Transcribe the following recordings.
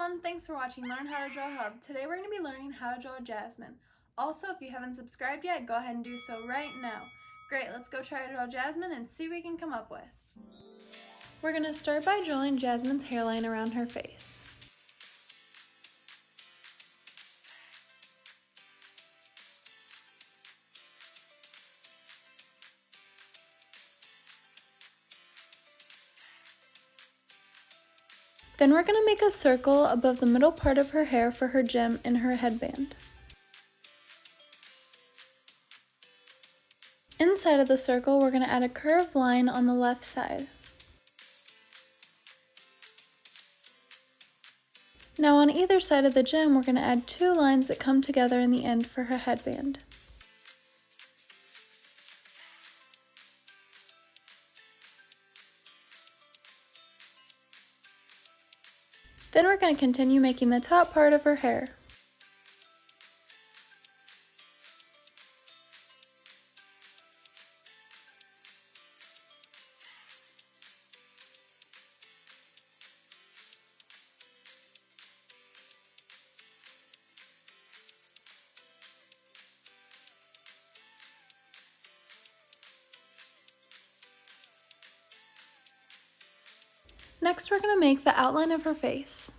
everyone, thanks for watching Learn How to Draw Hub. Today we're going to be learning how to draw Jasmine. Also, if you haven't subscribed yet, go ahead and do so right now. Great, let's go try to draw Jasmine and see what we can come up with. We're going to start by drawing Jasmine's hairline around her face. Then we're going to make a circle above the middle part of her hair for her gem and her headband. Inside of the circle, we're going to add a curved line on the left side. Now on either side of the gem, we're going to add two lines that come together in the end for her headband. Then we're going to continue making the top part of her hair. Next, we're going to make the outline of her face.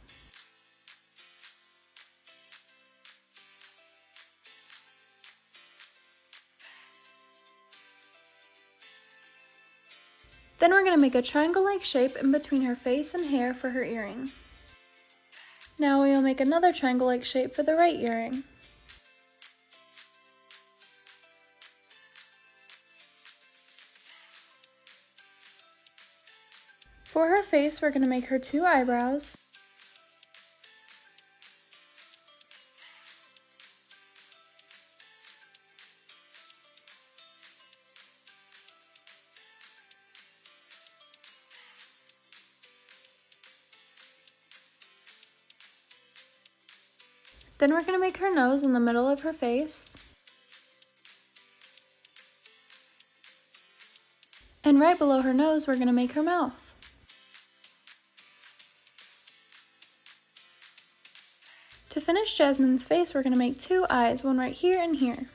Then we're going to make a triangle-like shape in between her face and hair for her earring. Now we will make another triangle-like shape for the right earring. For her face, we're going to make her two eyebrows. Then we're going to make her nose in the middle of her face. And right below her nose, we're going to make her mouth. To finish Jasmine's face, we're going to make two eyes, one right here and here.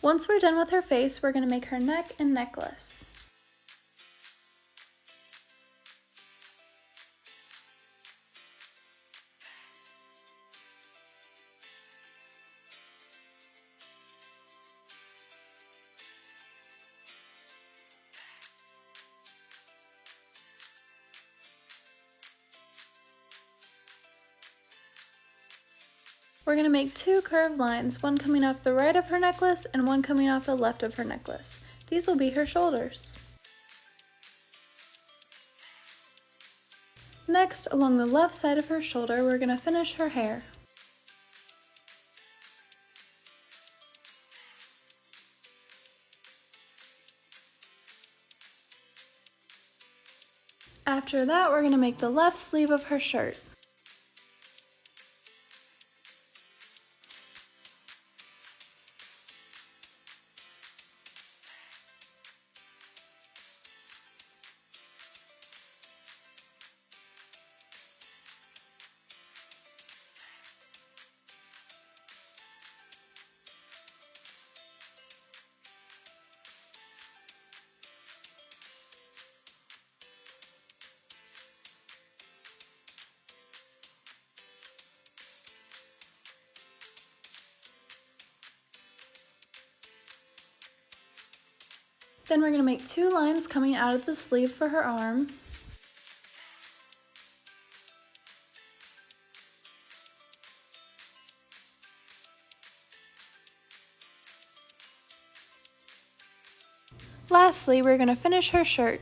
Once we're done with her face, we're going to make her neck and necklace. We're going to make two curved lines, one coming off the right of her necklace and one coming off the left of her necklace. These will be her shoulders. Next, along the left side of her shoulder, we're going to finish her hair. After that, we're going to make the left sleeve of her shirt. Then we're going to make 2 lines coming out of the sleeve for her arm. Lastly, we're going to finish her shirt.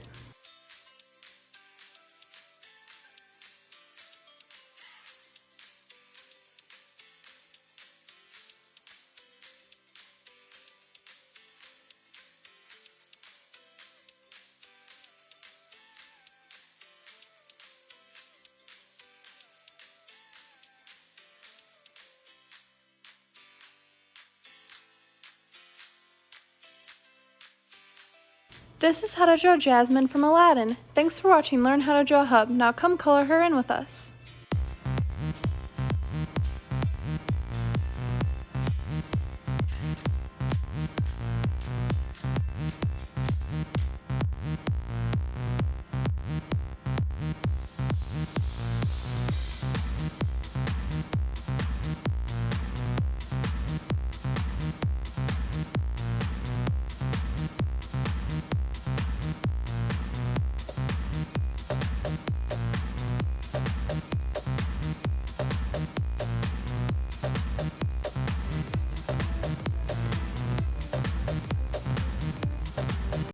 This is how to draw Jasmine from Aladdin. Thanks for watching Learn How to Draw Hub. Now come color her in with us.